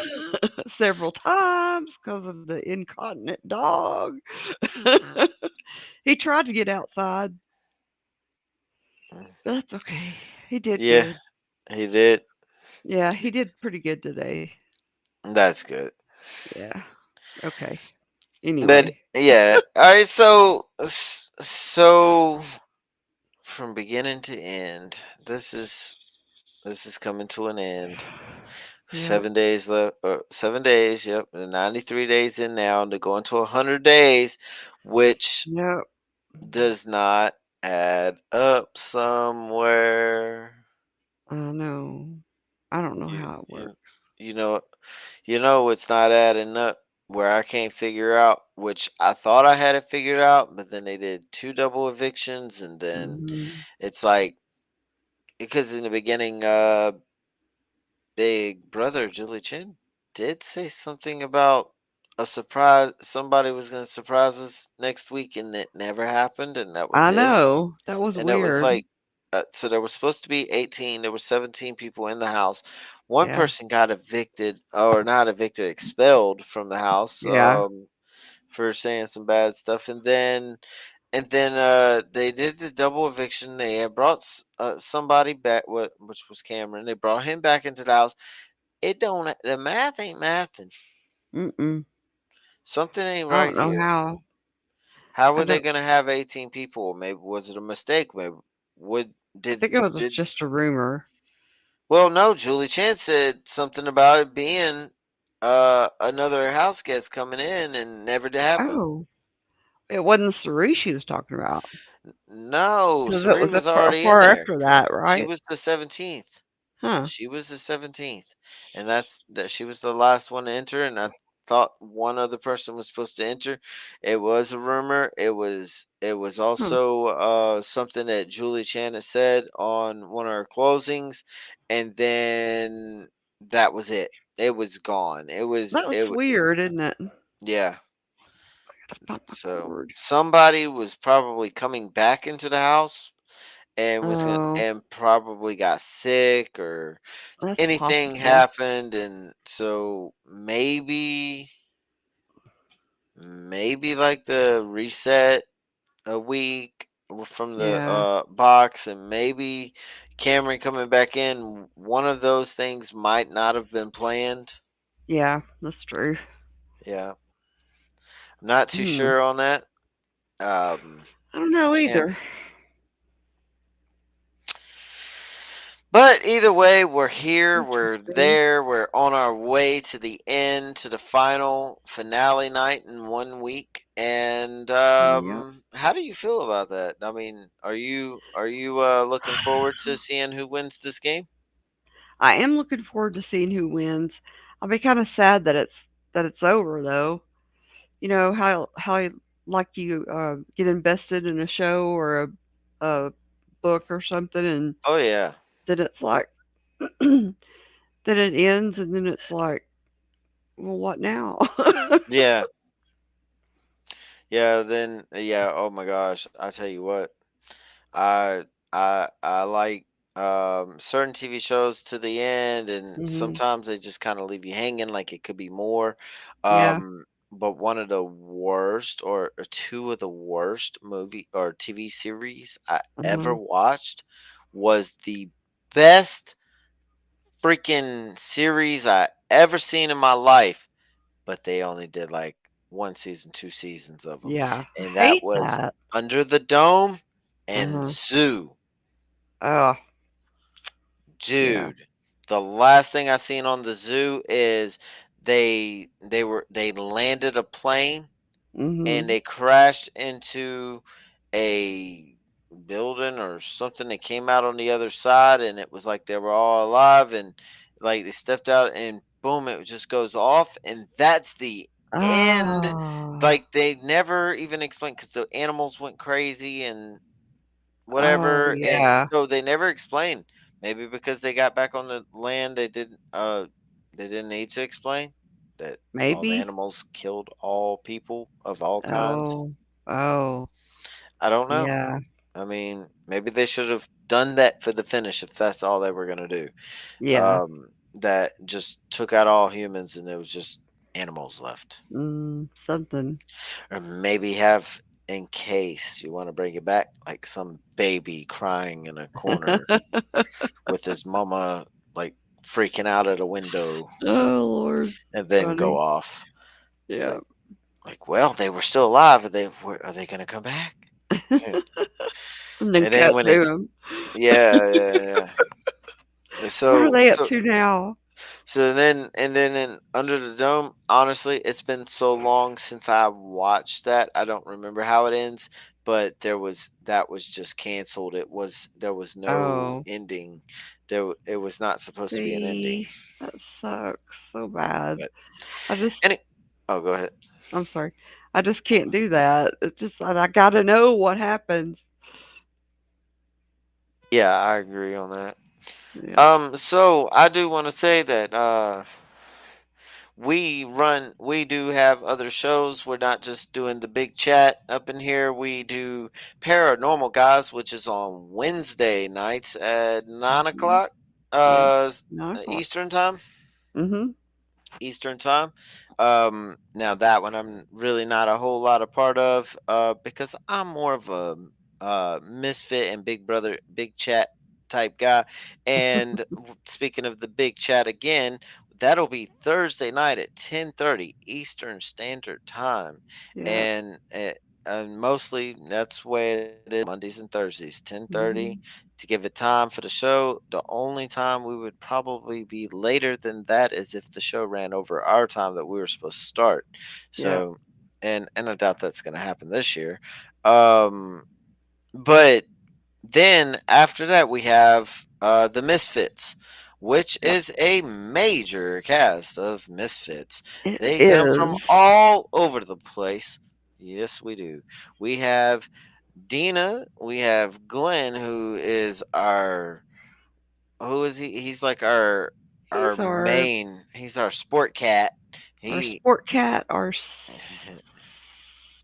several times because of the incontinent dog. He tried to get outside, mm, but that's okay. He did yeah, good. he did. Yeah, he did pretty good today. That's good. Yeah. Okay. But Anyway. yeah, all right. So from beginning to end, this is coming to an end. Yep. 7 days left. 7 days. Yep, and 93 days in now to go into 100 days, which Yep. does not add up somewhere. I know. I don't know You how it you works. you know it's not adding up where I can't figure out, which I thought I had it figured out, but then they did two double evictions and then Mhm. it's like because in the beginning Big Brother Julie Chen did say something about a surprise somebody was going to surprise us next week and it never happened and that was I it. know. That was And it was weird. like, so there was supposed to be 18. There were 17 people in the house. One Yeah. person got evicted, or not evicted, expelled from the house Yeah. for saying some bad stuff. And then they did the double eviction. They had brought somebody back, which was Cameron. They brought him back into the house. It don't. The math ain't mathing. Mm-mm. Something ain't I right don't know here. how. How I were they don't gonna have 18 people? Maybe was it a mistake? Maybe would I think it was did just a rumor. Well, no, Julie Chan said something about it being another house guest coming in and never to happen. Oh, it wasn't Cerie she was talking about No, because it Cerie was a was already in far there. after that, She right? was the 17th. Huh. She was the 17th. And that she was the last one to enter and I thought one other person was supposed to enter. It was a rumor. It was Hmm. also something that Julie Chan had said on one of her closings and then that was it. It was gone. That's weird, isn't it? Yeah. Gotta find my So cord. somebody was probably coming back into the house and was going Oh, and probably got sick or that's anything possible. happened and so maybe like the reset a week from the Yeah. box, and maybe Cameron coming back in. One of those things might not have been planned. Yeah, that's true. Yeah, I'm not too Hmm. sure on that. Um, I don't know can't. either. But either way, we're here, we're Interesting. there, we're on our way to the end, to the final finale night in 1 week. And Yep. how do you feel about that? I mean, are you looking forward to seeing who wins this game? I am looking forward to seeing who wins. I'll be kind of sad that it's over though. You know how like you get invested in a show or a book or something, and Oh yeah, then it's like then it ends, and then it's like, well, what now? yeah, yeah. Then yeah. Oh my gosh, I tell you what. I I like certain TV shows to the end, and Mhm. sometimes they just kind of leave you hanging like it could be more. Yeah. But one of the worst, or two of the worst movie or TV series I ever Mhm. watched was the best freaking series I ever seen in my life, but they only did like one season, two seasons of them, Yeah. I and that hate was that. Under the Dome and Mhm. Zoo. Oh, yeah. Dude, the last thing I seen on the Zoo is they landed a plane and Mhm. they crashed into a building or something that came out on the other side, and it was like they were all alive, and like they stepped out and boom, it just goes off, and that's the end. Ah. Like they never even explained, because the animals went crazy and Oh, whatever, and yeah. so they never explained. Maybe because they got back on the land, they didn't need to explain that all the Maybe. animals killed all people of all kinds. Oh. Oh. I don't know. Yeah. I mean, maybe they should have done that for the finish if that's all they were going to do. Yeah. That just took out all humans and there was just animals left. Something. Or maybe have, in case you want to bring it back, like some baby crying in a corner with his mama like freaking out at a window Oh, Lord. and then go Funny. off. It's Yeah. like, well, they were still alive. Are they gonna come back? And then And then cut when to it, him. yeah, yeah, yeah. And What are So they up so to now? so then and then in Under the Dome, honestly, it's been so long since I watched that. I don't remember how it ends, but that was just canceled. There was no Oh, ending. It was not supposed to be an ending. see, that sucks so bad. But I just, and it, oh, go ahead. I'm sorry. I just can't do that. It just, I gotta know what happens. Yeah, I agree on that. Yeah. So I do want to say that we do have other shows. We're not just doing the big chat up in here. We do Paranormal Guys, which is on Wednesday nights at 9 o'clock Yep. 9 o'clock. Eastern time. Mhm. Eastern time. Now that one I'm really not a whole lot of part of, because I'm more of a misfit and Big Brother, Big Chat type guy. And speaking of the Big Chat again, that'll be Thursday night at 10:30 Eastern Standard Time, Yep. and mostly that's the way it is Mondays and Thursdays, 10:30 Mhm. to give it time for the show. The only time we would probably be later than that is if the show ran over our time that we were supposed to start. Yep. So, and I doubt that's going to happen this year. Um, but then after that we have the Misfits, which Yep. is a major cast of misfits. It They come from is. all over the place. Yes, we do. We have Deana, we have Glenn, who is our who is he? He's like our He's main. He's our sport cat. our He sport cat, our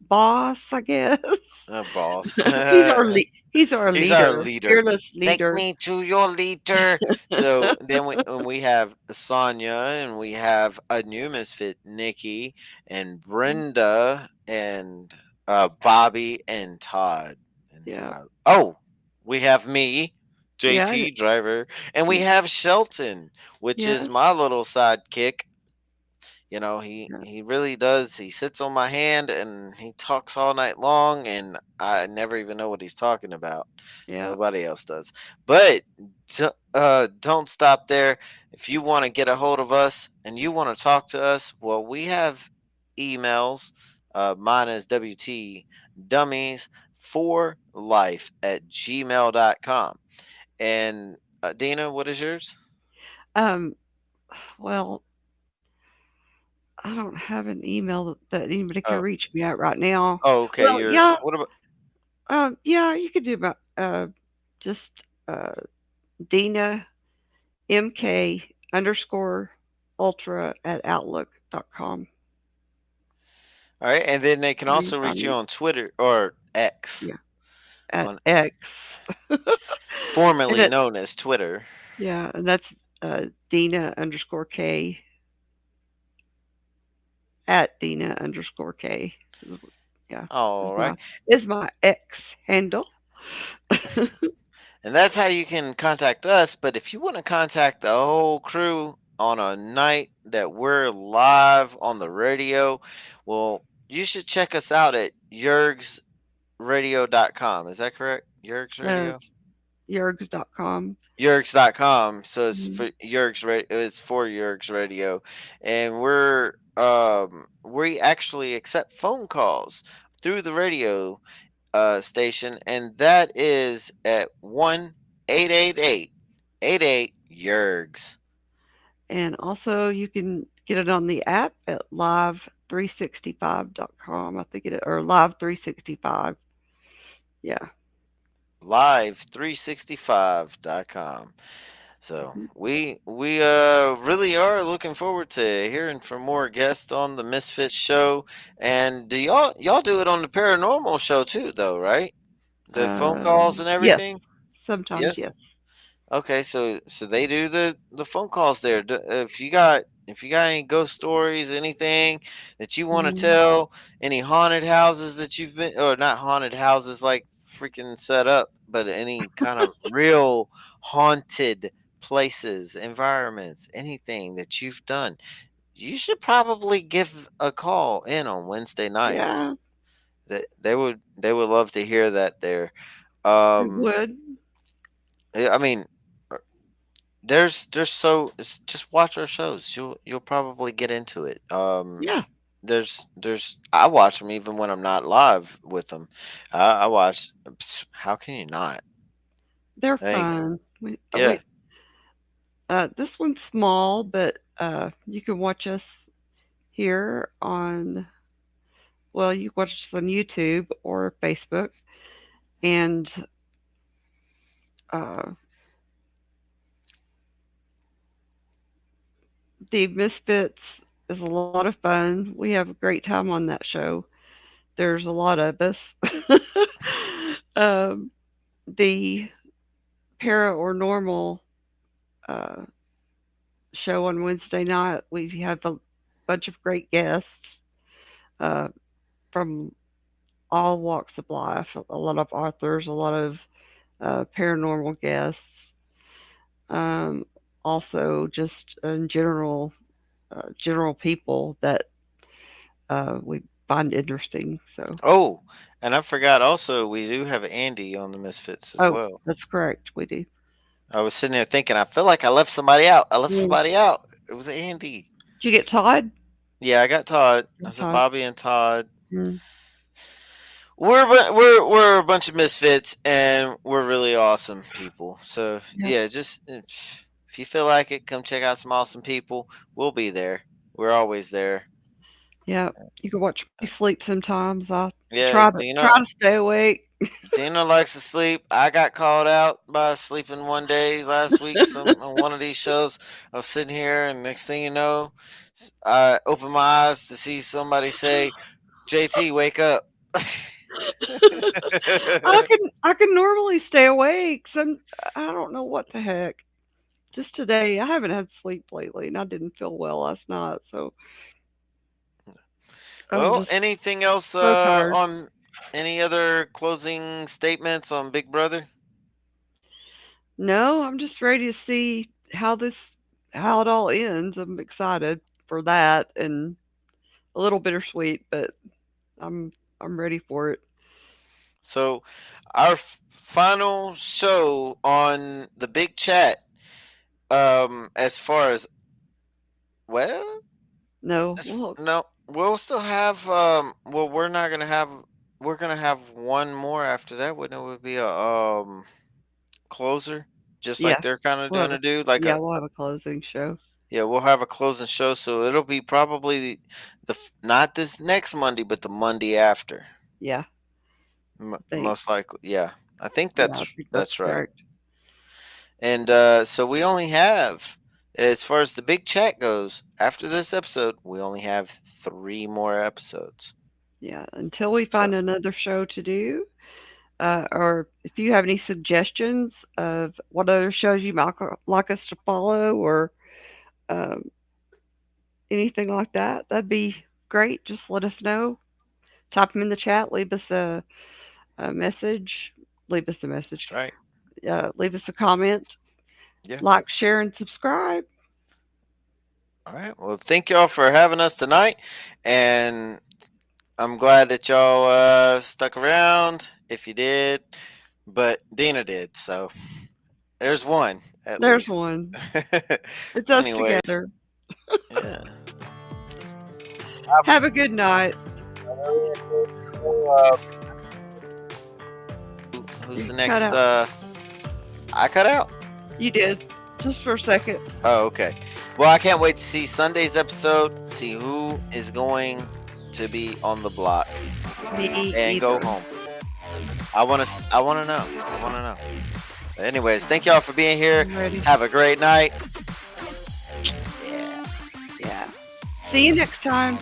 boss, I guess. a boss. He's our He's our leader, leader. fearless Take leader. me to your leader. So then we have Sonia, and we have a new misfit, Nikki and Brenda and Bobby and Todd. Yeah. Oh, we have me, Yeah. JT driver, and we Yeah. have Shelton, which Yeah. is my little sidekick. Yeah. He really does. He sits on my hand and he talks all night long, and I never even know what he's talking about. Yeah. Nobody else does. But don't stop there. If you want to get a hold of us and you want to talk to us, well, we have emails. Mine is WT dummies for life at gmail.com. And Dina, what is yours? Um. Well, I don't have an email that anybody can Oh, reach me at right now. oh, okay. Well, You're yeah. what about? Yeah. You could do about just uh Deana MK underscore ultra at outlook.com. All right, and then they can You can also find reach you me. on Twitter or X, Yeah. At on X. And formerly it, known as Twitter. yeah, and that's Deana underscore K at Deana underscore K. Yeah, is All my right, is my X handle. and that's how you can contact us. But if you want to contact the whole crew on a night that we're live on the radio, well, you should check us out at yergsradio.com. Is that correct? Yergs Radio? It's yergs.com. Yergs.com. So it's Mhm. for it's for Yergs Radio, and we actually accept phone calls through the radio station, and that is at 1-888-88 Yergs. And also, you can get it on the app at live365.com. I think it or live365. Yeah. Live365.com. So Mhm. we really are looking forward to hearing from more guests on the Misfits show. And do y'all do it on the paranormal show too, though, right? The phone calls and Yes. everything. Sometimes Yes. yes. Okay, so they do the phone calls there. If you got any ghost stories, anything that you want to Mm, tell, any haunted houses that you've been, or not haunted houses like freaking set up, but any kind of real haunted places, environments, anything that you've done, you should probably give a call in on Wednesday nights. yeah, They would love to hear that there. it Um, would. I mean, just watch our shows. You'll probably get into it. Yeah, There's I watch them even when I'm not live with them. I watch. How can you not? they're Hey, fun. yeah. This one's small, but you can watch us here on. Well, you can watch us on YouTube or Facebook, and uh, the Misfits is a lot of fun. We have a great time on that show. There's a lot of us. um, the paranormal uh, show on Wednesday night, we have a bunch of great guests uh, from all walks of life. A lot of authors, a lot of paranormal guests. Um, also, just in general people that we find interesting. So, Oh, and I forgot. Also, we do have Andy on the Misfits as oh, well. that's correct. We do. I was sitting there thinking, I feel like I left somebody out. I left Mm. somebody out. It was Andy. Did you get Todd? Yeah, I got Todd. I Yeah, said Todd. Bobby and Todd. Mm. We're a bunch of misfits, and we're really awesome people. So Yep. yeah, just if you feel like it, come check out some awesome people. We'll be there. We're always there. Yep. You can watch me sleep sometimes. I Yeah, try to stay awake. Dina likes to sleep. I got called out by sleeping one day last week. Some on one of these shows. I was sitting here, and next thing you know, I opened my eyes to see somebody say, "JT, wake up." I can normally stay awake. I don't know what the heck. Just today, I haven't had sleep lately, and I didn't feel well last night, so I'm Well, just so tired. Any other closing statements on Big Brother? No, I'm just ready to see how it all ends. I'm excited for that and a little bittersweet, but I'm I'm ready for it. So, our final show on the big chat, as far as, well, No, well, no, we'll still have, well, we're gonna have one more after that. Wouldn't it would be a closer, just like yeah, they're kind of gonna do, like a, we'll have a closing show. yeah, we'll have a closing show. So it'll be probably not this next Monday, but the Monday after. Yeah, I think Most likely, yeah. I think yeah, I think that's that's right. correct. And so we only have, as far as the big chat goes, after this episode, we only have 3 more episodes. Yeah, until we So find another show to do, or if you have any suggestions of what other shows you might like us to follow, or um, anything like that, that'd be great. Just let us know. Type them in the chat. Leave us a message. Leave us a message. that's right. Leave us a comment. Yeah. Like, share, and subscribe. All right. Well, thank y'all for having us tonight, and I'm glad that y'all stuck around. If you did, but Deana did, so there's one at There's least. one. It's us Anyways, together. yeah. Have a good night. Who's You the cut next? out. I cut out. You did. Just for a second. Oh, okay. Well, I can't wait to see Sunday's episode. See who is going to be on the block Me and go either. home. I want to. I want to know. I want to know. But anyways, thank y'all for being here. I'm ready. Have a great night. Yeah. See you next time.